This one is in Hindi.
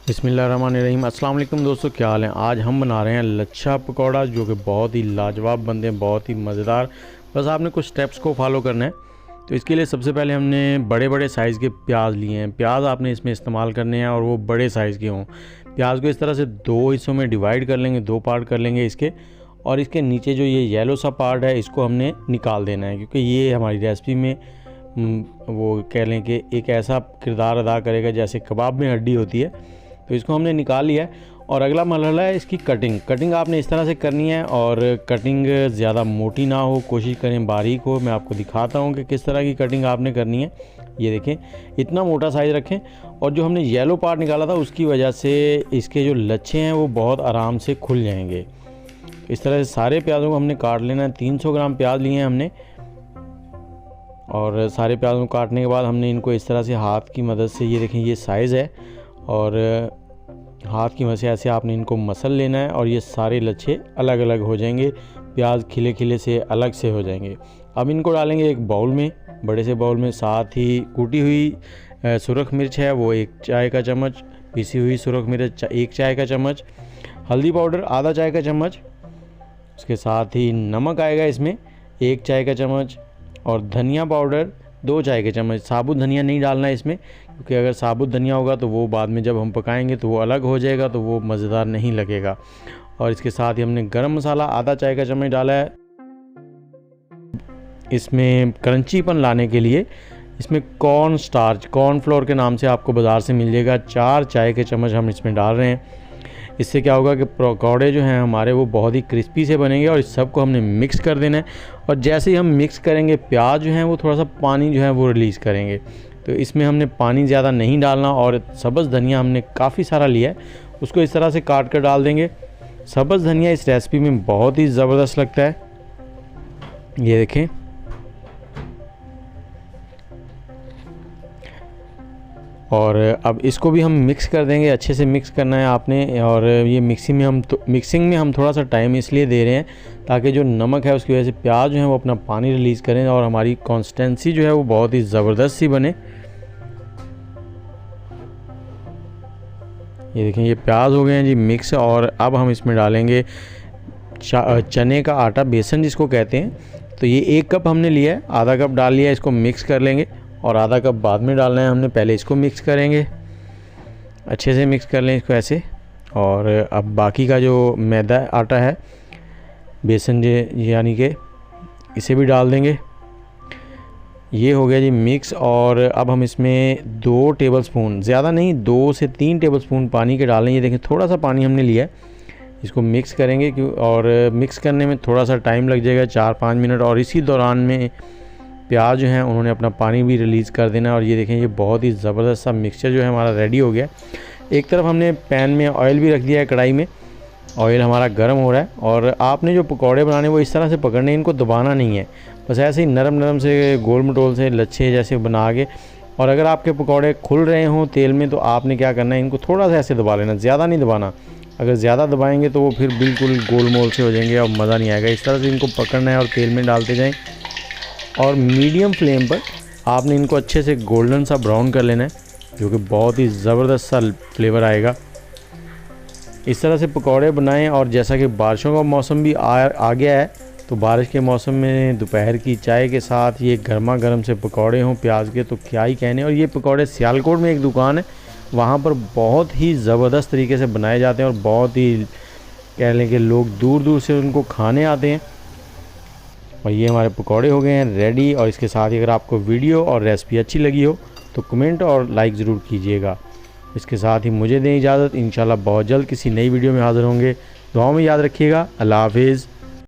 बिस्मिल्लाहिर्रहमानिर्रहीम। अस्सलाम वालेकुम दोस्तों, क्या हाल है। आज हम बना रहे हैं लच्छा पकौड़ा, जो कि बहुत ही लाजवाब बनते हैं, बहुत ही मज़ेदार। बस आपने कुछ स्टेप्स को फॉलो करना है। तो इसके लिए सबसे पहले हमने बड़े बड़े साइज़ के प्याज लिए हैं। प्याज आपने इसमें इस्तेमाल करने हैं और वो बड़े साइज़ के हों। प्याज को इस तरह से दो हिस्सों में डिवाइड कर लेंगे, दो पार्ट कर लेंगे इसके। और इसके नीचे जो ये येलो सा पार्ट है, इसको हमने निकाल देना है, क्योंकि ये हमारी रेसिपी में वो कह लें कि एक ऐसा किरदार अदा करेगा जैसे कबाब में हड्डी होती है। तो इसको हमने निकाल लिया है। और अगला मरहला है इसकी कटिंग आपने इस तरह से करनी है। और कटिंग ज़्यादा मोटी ना हो, कोशिश करें बारीक हो। मैं आपको दिखाता हूँ कि किस तरह की कटिंग आपने करनी है। ये देखें, इतना मोटा साइज़ रखें। और जो हमने येलो पार्ट निकाला था, उसकी वजह से इसके जो लच्छे हैं वो बहुत आराम से खुल जाएंगे। इस तरह से सारे प्याज़ों को हमने काट लेना है। 300 ग्राम प्याज लिए हैं हमने। और सारे प्याज़ों को काटने के बाद हमने इनको इस तरह से हाथ की मदद से, ये देखें ये साइज़ है, और हाथ की मदद से ऐसे आपने इनको मसल लेना है। और ये सारे लच्छे अलग अलग हो जाएंगे, प्याज खिले खिले से अलग से हो जाएंगे। अब इनको डालेंगे एक बाउल में, बड़े से बाउल में। साथ ही कूटी हुई सुरख मिर्च है, वो 1 चाय का चम्मच। पीसी हुई सुरख मिर्च 1 चाय का चम्मच। हल्दी पाउडर आधा चाय का चम्मच। उसके साथ ही नमक आएगा इसमें 1 चाय का चम्मच। और धनिया पाउडर 2 चाय के चम्मच। साबुत धनिया नहीं डालना है इसमें, क्योंकि अगर साबुत धनिया होगा तो वो बाद में जब हम पकाएंगे तो वो अलग हो जाएगा, तो वो मज़ेदार नहीं लगेगा। और इसके साथ ही हमने गरम मसाला आधा चाय का चम्मच डाला है। इसमें क्रंचीपन लाने के लिए इसमें कॉर्न फ्लोर के नाम से आपको बाज़ार से मिल जाएगा, 4 चाय के चम्मच हम इसमें डाल रहे हैं। इससे क्या होगा कि पकौड़े जो हैं हमारे वो बहुत ही क्रिस्पी से बनेंगे। और इस सब को हमने मिक्स कर देना है। और जैसे ही हम मिक्स करेंगे, प्याज जो हैं वो थोड़ा सा पानी जो है वो रिलीज़ करेंगे। तो इसमें हमने पानी ज़्यादा नहीं डालना। और सब्ज़ धनिया हमने काफ़ी सारा लिया है, उसको इस तरह से काट कर डाल देंगे। सब्ज़ धनिया इस रेसिपी में बहुत ही ज़बरदस्त लगता है। ये देखें, और अब इसको भी हम मिक्स कर देंगे। अच्छे से मिक्स करना है आपने। और ये मिक्सिंग में हम थोड़ा सा टाइम इसलिए दे रहे हैं ताकि जो नमक है उसकी वजह से प्याज जो है वो अपना पानी रिलीज़ करें और हमारी कंसिस्टेंसी जो है वो बहुत ही ज़बरदस्त सी बने। ये देखें, ये प्याज हो गए हैं जी मिक्स। और अब हम इसमें डालेंगे चने का आटा, बेसन जिसको कहते हैं। तो ये 1 कप हमने लिया है, आधा कप डाल लिया है। इसको मिक्स कर लेंगे और आधा कप बाद में डालना है हमने। पहले इसको मिक्स करेंगे, अच्छे से मिक्स कर लें इसको ऐसे। और अब बाकी का जो मैदा आटा है, बेसन यानी कि इसे भी डाल देंगे। ये हो गया जी मिक्स। और अब हम इसमें 2 टेबलस्पून, ज़्यादा नहीं, 2 से 3 टेबलस्पून पानी के डालें। ये देखें, थोड़ा सा पानी हमने लिया है। इसको मिक्स करेंगे और मिक्स करने में थोड़ा सा टाइम लग जाएगा, 4-5 मिनट। और इसी दौरान में प्याज जो हैं उन्होंने अपना पानी भी रिलीज़ कर देना। और ये देखें, ये बहुत ही ज़बरदस्त सा मिक्सचर जो है हमारा रेडी हो गया। एक तरफ हमने पैन में ऑयल भी रख दिया है, कढ़ाई में ऑयल हमारा गर्म हो रहा है। और आपने जो पकौड़े बनाने वो इस तरह से पकड़ने, इनको दबाना नहीं है, बस ऐसे ही नरम नरम से गोल मटोल से लच्छे जैसे बना के। और अगर आपके पकौड़े खुल रहे हों तेल में, तो आपने क्या करना है, इनको थोड़ा सा ऐसे दबा लेना, ज़्यादा नहीं दबाना। अगर ज़्यादा दबाएंगे तो वो फिर बिल्कुल गोल मोल से हो जाएंगे और मज़ा नहीं आएगा। इस तरह से इनको पकड़ना है और तेल में डालते जाएँ। और मीडियम फ्लेम पर आपने इनको अच्छे से गोल्डन सा ब्राउन कर लेना है, जो कि बहुत ही ज़बरदस्त सा फ्लेवर आएगा। इस तरह से पकौड़े बनाएं। और जैसा कि बारिशों का मौसम भी आ गया है, तो बारिश के मौसम में दोपहर की चाय के साथ ये गर्मा गर्म से पकौड़े हों प्याज के, तो क्या ही कहने। और ये पकौड़े सियालकोट में एक दुकान है, वहाँ पर बहुत ही ज़बरदस्त तरीके से बनाए जाते हैं। और बहुत ही कह लें कि लोग दूर दूर से उनको खाने आते हैं। और ये हमारे पकौड़े हो गए हैं रेडी। और इसके साथ ही अगर आपको वीडियो और रेसिपी अच्छी लगी हो तो कमेंट और लाइक ज़रूर कीजिएगा। इसके साथ ही मुझे दें इजाज़त। इंशाल्लाह बहुत जल्द किसी नई वीडियो में हाज़िर होंगे। दुआओं में याद रखिएगा। अल्लाह हाफिज़।